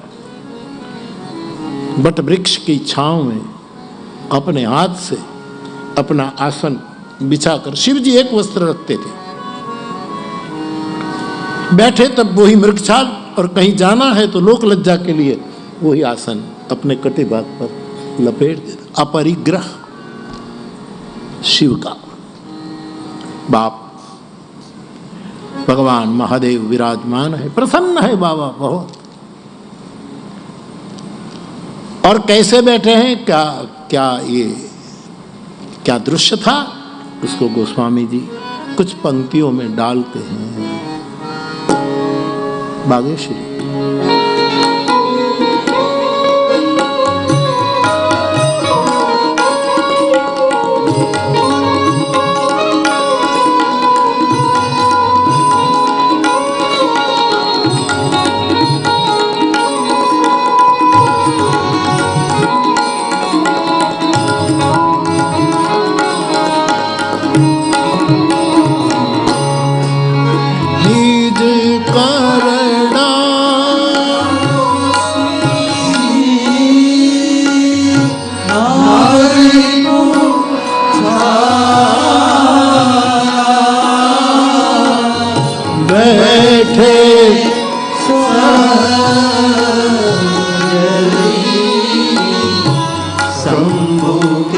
बट वृक्ष की छांव में अपने हाथ से अपना आसन बिछाकर, शिव जी एक वस्त्र रखते थे, बैठे तब वही मृगछाल, और कहीं जाना है तो लोक लज्जा के लिए वही आसन अपने कटे भाग पर लपेट देते। अपरिग्रह शिव का बाप भगवान महादेव विराजमान है, प्रसन्न है बाबा बहुत। और कैसे बैठे हैं, क्या दृश्य था, उसको गोस्वामी जी कुछ पंक्तियों में डालते हैं। बागेश्वरी शंभु